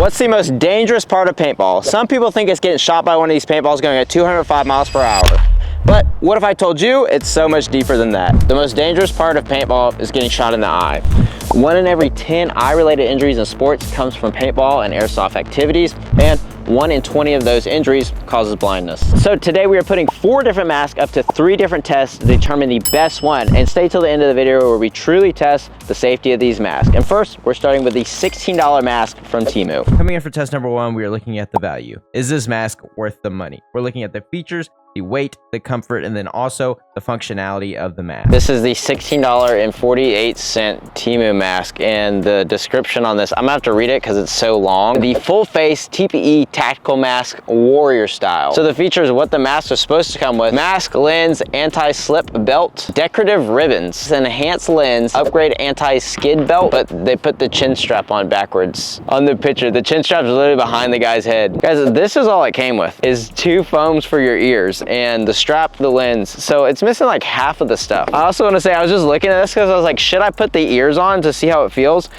What's the most dangerous part of paintball? Some people think it's getting shot by one of these paintballs going at 205 miles per hour. But what if I told you it's so much deeper than that? The most dangerous part of paintball is getting shot in the eye. 1 in every 10 eye-related injuries in sports comes from paintball and airsoft activities, and 1 in 20 of those injuries causes blindness. So today we are putting 4 different masks up to 3 different tests to determine the best one, and stay till the end of the video where we truly test the safety of these masks. And first, we're starting with the $16 mask from Temu. Coming in for test number 1, we are looking at the value. Is this mask worth the money? We're looking at the features, the weight, the comfort, and then also the functionality of the mask. This is the $16.48 Temu mask, and the description on this, I'm gonna have to read it because it's so long. The full face TPE tactical mask warrior style. So the features of what the mask is supposed to come with: mask, lens, anti-slip belt, decorative ribbons, an enhanced lens, upgrade anti-skid belt, but they put the chin strap on backwards. On the picture, the chin strap is literally behind the guy's head. Guys, this is all it came with, is 2 foams for your ears and the strap, the lens. So it's missing like half of the stuff. I also want to say, I was just looking at this because I was like, should I put the ears on to see how it feels?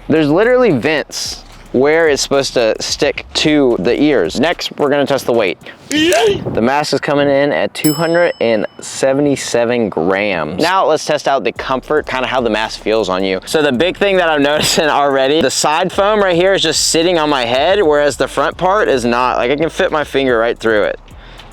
There's literally vents where it's supposed to stick to the ears. Next, we're gonna test the weight. The mask is coming in at 277 grams. Now let's test out the comfort, kind of how the mask feels on you. So the big thing that I'm noticing already, the side foam right here is just sitting on my head, whereas the front part is not. Like, I can fit my finger right through it,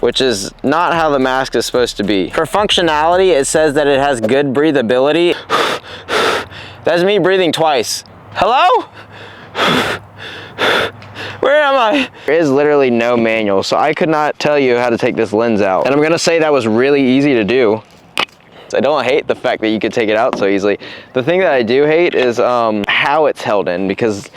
which is not how the mask is supposed to be. For functionality, it says that it has good breathability. That's me breathing twice. Hello? Where am I? There is literally no manual, so I could not tell you how to take this lens out. And I'm gonna say that was really easy to do. I don't hate the fact that you could take it out so easily. The thing that I do hate is how it's held in, because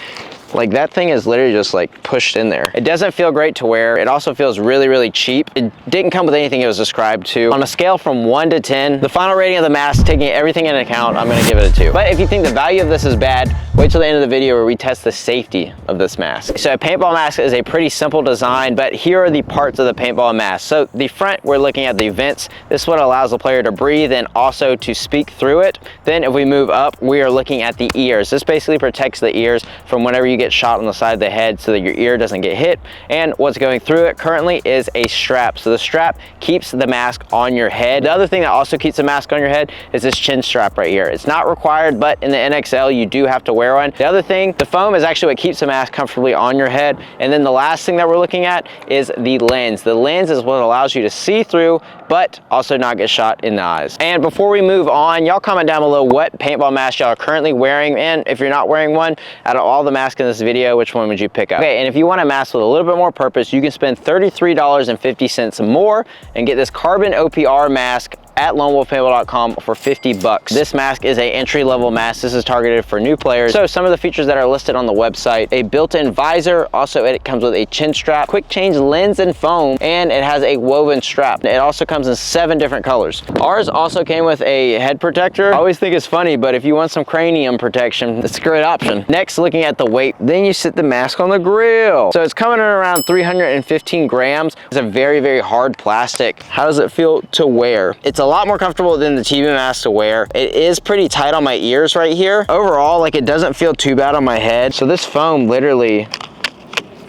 like that thing is literally just like pushed in there. It doesn't feel great to wear. It also feels really, really cheap. It didn't come with anything it was described to. On a scale from 1 to 10, the final rating of the mask, taking everything into account, I'm gonna give it a 2. But if you think the value of this is bad, wait till the end of the video where we test the safety of this mask. So a paintball mask is a pretty simple design, but here are the parts of the paintball mask. So the front, we're looking at the vents. This is what allows the player to breathe and also to speak through it. Then if we move up, we are looking at the ears. This basically protects the ears from whenever you get shot on the side of the head so that your ear doesn't get hit. And what's going through it currently is a strap. So the strap keeps the mask on your head. The other thing that also keeps the mask on your head is this chin strap right here. It's not required, but in the NXL, you do have to wear one. The other thing, the foam is actually what keeps the mask comfortably on your head. And then the last thing that we're looking at is the lens. The lens is what allows you to see through, but also not get shot in the eyes. And before we move on, y'all comment down below what paintball mask y'all are currently wearing, and if you're not wearing one, out of all the masks in this video, which one would you pick up? Okay, and if you want a mask with a little bit more purpose, you can spend $33.50 more and get this carbon OPR mask at lonewolfpaintball.com for 50 bucks. This mask is a entry-level mask. This is targeted for new players. So some of the features that are listed on the website: a built-in visor, also it comes with a chin strap, quick change lens and foam, and it has a woven strap. It also comes in 7 different colors. Ours also came with a head protector. I always think it's funny, but if you want some cranium protection, it's a great option. Next, looking at the weight, then you sit the mask on the grill. So it's coming in around 315 grams. It's a very, very hard plastic. How does it feel to wear? It's a lot more comfortable than the TV mask to wear. It is pretty tight on my ears right here. Overall, like, it doesn't feel too bad on my head. So this foam literally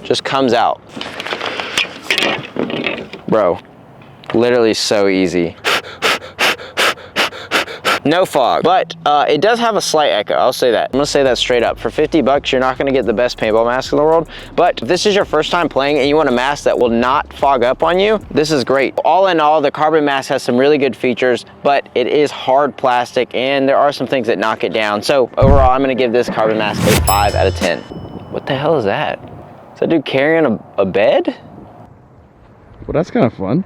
just comes out. Bro, literally so easy. No fog, but it does have a slight echo. I'll say that. I'm gonna say that straight up. For 50 bucks, you're not gonna get the best paintball mask in the world, but if this is your first time playing and you want a mask that will not fog up on you, this is great. All in all, the carbon mask has some really good features, but it is hard plastic and there are some things that knock it down. So overall, I'm gonna give this carbon mask a 5 out of 10. What the hell is that? Is that dude carrying a bed? Well, that's kind of fun.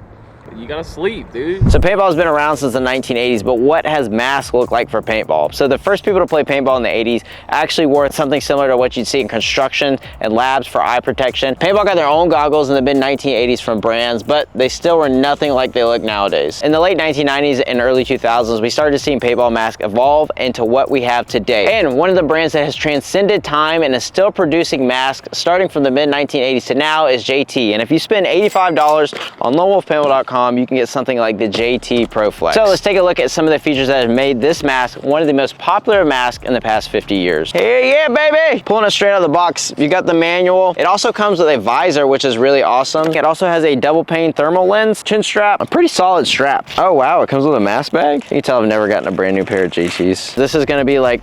You gotta sleep, dude. So paintball has been around since the 1980s, but what has masks look like for paintball? So the first people to play paintball in the 80s actually wore something similar to what you'd see in construction and labs for eye protection. Paintball got their own goggles in the mid-1980s from brands, but they still were nothing like they look nowadays. In the late 1990s and early 2000s, we started seeing paintball masks evolve into what we have today. And one of the brands that has transcended time and is still producing masks starting from the mid-1980s to now is JT. And if you spend $85 on lonewolfpaintball.com, paintball.com, you can get something like the JT Pro Flex. So let's take a look at some of the features that have made this mask one of the most popular masks in the past 50 years. Hey, yeah, baby! Pulling it straight out of the box, you got the manual. It also comes with a visor, which is really awesome. It also has a double pane thermal lens, chin strap, a pretty solid strap. Oh wow, it comes with a mask bag? You can tell I've never gotten a brand new pair of JTs. This is gonna be like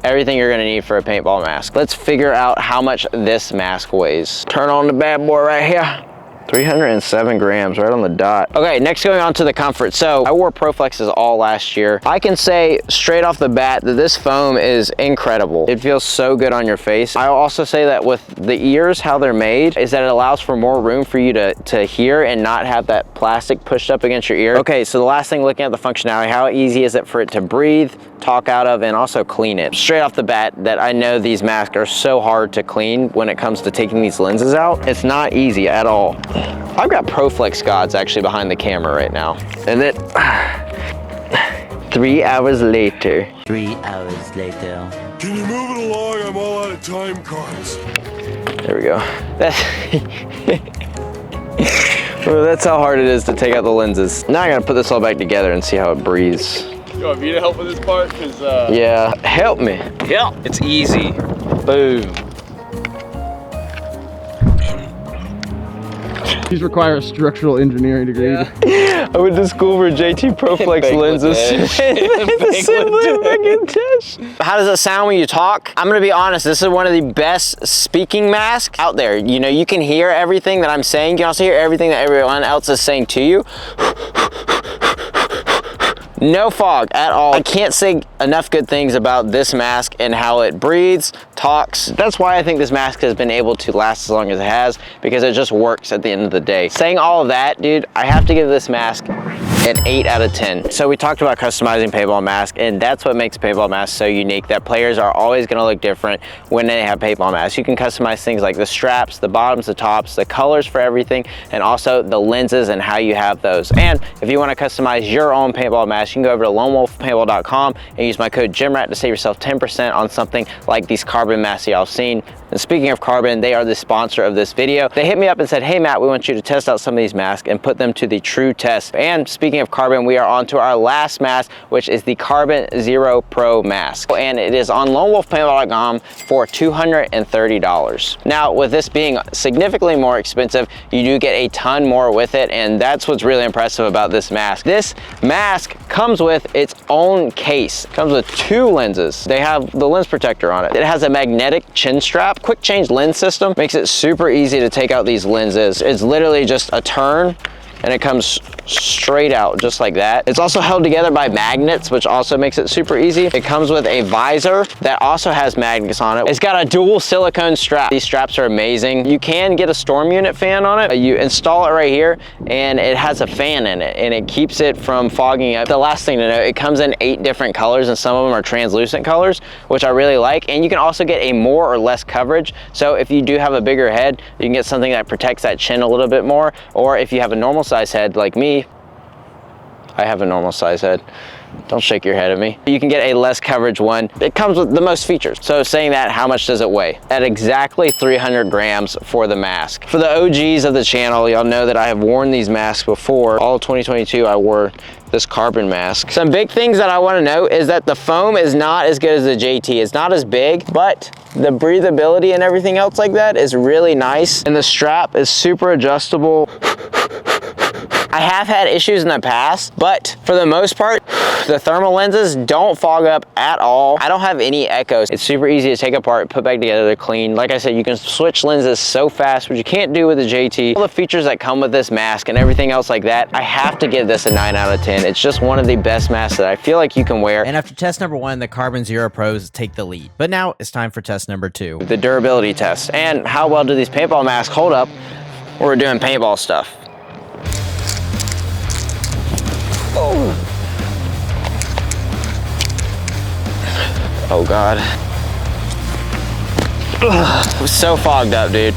everything you're gonna need for a paintball mask. Let's figure out how much this mask weighs. Turn on the bad boy right here. 307 grams, right on the dot. Okay, next going on to the comfort. So I wore Pro Flexes all last year. I can say straight off the bat that this foam is incredible. It feels so good on your face. I'll also say that with the ears, how they're made, is that it allows for more room for you to hear and not have that plastic pushed up against your ear. Okay, so the last thing, looking at the functionality, how easy is it for it to breathe, talk out of, and also clean it? Straight off the bat, that I know these masks are so hard to clean when it comes to taking these lenses out. It's not easy at all. I've got Pro Flex gods actually behind the camera right now. And then 3 hours later. 3 hours later. Can you move it along? I'm all out of time cards. There we go. Well, that's how hard it is to take out the lenses. Now I gotta put this all back together and see how it breathes. You want me to help with this part? Cause yeah, help me. yeah, it's easy. Boom. These require a structural engineering degree. I went to school for JT Pro Flex lenses. How does it sound when you talk? I'm gonna be honest, this is one of the best speaking masks out there. You know, you can hear everything that I'm saying. You can also hear everything that everyone else is saying to you. No fog at all. I can't say enough good things about this mask and how it breathes, talks. That's why I think this mask has been able to last as long as it has, because it just works at the end of the day. Saying all of that, dude, I have to give this mask an 8 out of 10. So we talked about customizing paintball mask, and that's what makes paintball masks so unique, that players are always gonna look different when they have paintball masks. You can customize things like the straps, the bottoms, the tops, the colors for everything, and also the lenses and how you have those. And if you wanna customize your own paintball mask, you can go over to lonewolfpaintball.com and use my code Gymrat to save yourself 10% on something like these carbon masks y'all have seen. And speaking of carbon, they are the sponsor of this video. They hit me up and said, hey Matt, we want you to test out some of these masks and put them to the true test. And speaking of carbon, we are on to our last mask, which is the Carbon Zero Pro mask. And it is on lonewolfpaintball.com for $230. Now, with this being significantly more expensive, you do get a ton more with it, and that's what's really impressive about this mask. This mask comes with its own case. It comes with 2 lenses. They have the lens protector on it. It has a magnetic chin strap. Quick change lens system makes it super easy to take out these lenses. It's literally just a turn and it comes straight out just like that. It's also held together by magnets, which also makes it super easy. It comes with a visor that also has magnets on it. It's got a dual silicone strap. These straps are amazing. You can get a storm unit fan on it. You install it right here and it has a fan in it and it keeps it from fogging up. The last thing to know, it comes in 8 different colors and some of them are translucent colors, which I really like. And you can also get a more or less coverage. So if you do have a bigger head, you can get something that protects that chin a little bit more. Or if you have a normal size head like me, I have a normal size head. Don't shake your head at me. You can get a less coverage one. It comes with the most features. So saying that, how much does it weigh? At exactly 300 grams for the mask. For the OGs of the channel, y'all know that I have worn these masks before. All of 2022, I wore this carbon mask. Some big things that I want to note is that the foam is not as good as the JT. It's not as big, but the breathability and everything else like that is really nice. And the strap is super adjustable. I have had issues in the past, but for the most part, the thermal lenses don't fog up at all. I don't have any echoes. It's super easy to take apart, put back together, they're clean. Like I said, you can switch lenses so fast, which you can't do with the JT. All the features that come with this mask and everything else like that, I have to give this a 9 out of 10. It's just one of the best masks that I feel like you can wear. And after test number 1, the Carbon Zero Pros take the lead. But now it's time for test number 2. The durability test and how well do these paintball masks hold up when we're doing paintball stuff. Oh. Oh God. Ugh. It was so fogged up, dude.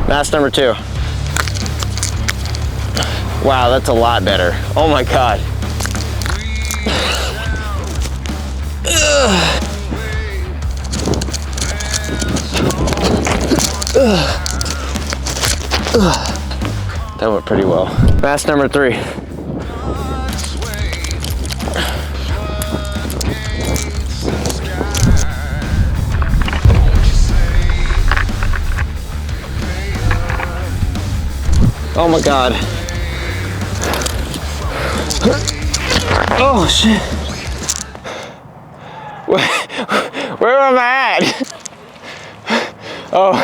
Mask number 2. Wow, that's a lot better. Oh my God. That went pretty well. Mask number 3. Oh my God. Oh shit. Where am I at? Oh.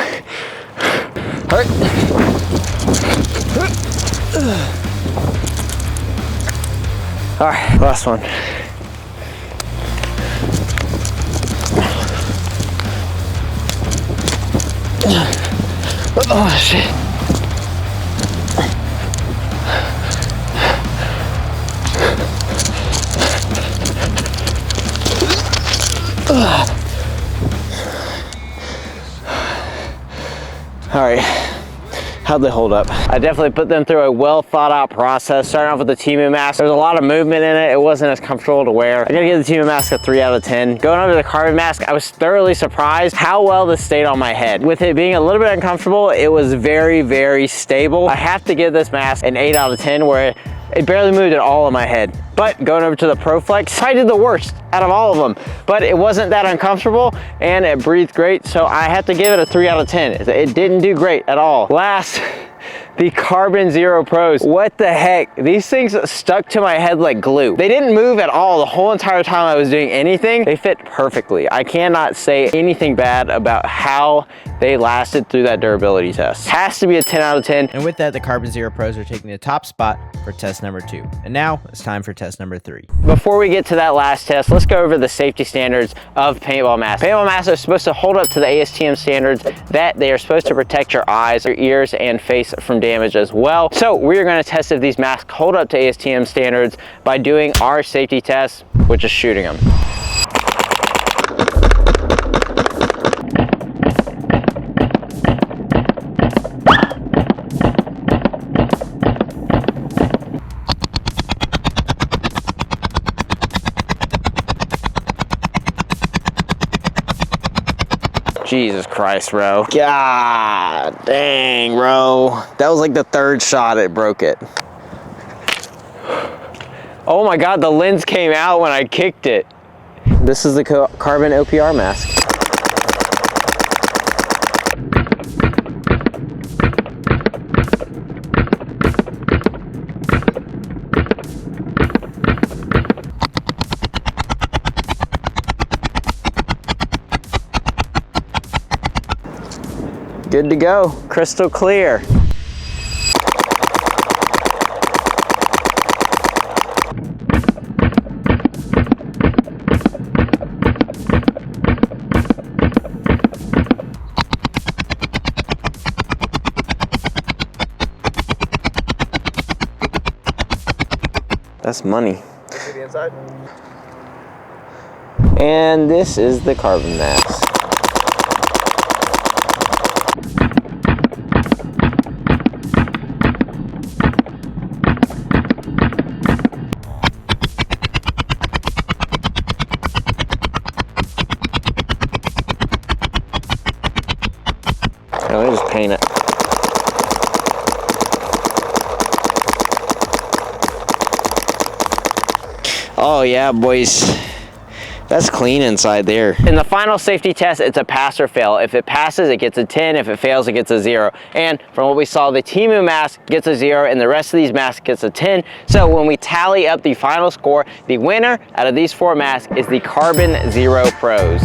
Hurt. All right, last one. Oh shit. All right, how'd they hold up? I definitely put them through a well thought out process. Starting off with the Timu mask, there's a lot of movement in it. It wasn't as comfortable to wear. I gotta give the Timu mask a 3 out of 10. Going over to the carbon mask, I was thoroughly surprised how well this stayed on my head. With it being a little bit uncomfortable, it was very, very stable. I have to give this mask an 8 out of 10 where it barely moved at all on my head. But going over to the ProFlex, I did the worst out of all of them, but it wasn't that uncomfortable and it breathed great. So I have to give it a 3 out of 10. It didn't do great at all. Last, the Carbon Zero Pros. What the heck? These things stuck to my head like glue. They didn't move at all the whole entire time I was doing anything. They fit perfectly. I cannot say anything bad about how they lasted through that durability test. Has to be a 10 out of 10. And with that, the Carbon Zero Pros are taking the top spot for test number 2. And now it's time for test number 3. Before we get to that last test, let's go over the safety standards of paintball masks. Paintball masks are supposed to hold up to the ASTM standards that they are supposed to protect your eyes, your ears, and face from damage as well. So we're going to test if these masks hold up to ASTM standards by doing our safety test, which is shooting them. Jesus Christ, bro. God dang, bro. That was like the 3rd shot it broke it. Oh my God, the lens came out when I kicked it. This is the carbon OPR mask. Good to go, crystal clear. That's money. See the inside? And this is the carbon mask. Let me just paint it. Oh yeah, boys. That's clean inside there. In the final safety test, it's a pass or fail. If it passes, it gets a 10. If it fails, it gets a 0. And from what we saw, the Timu mask gets a 0 and the rest of these masks gets a 10. So when we tally up the final score, the winner out of these 4 masks is the Carbon Zero Pros.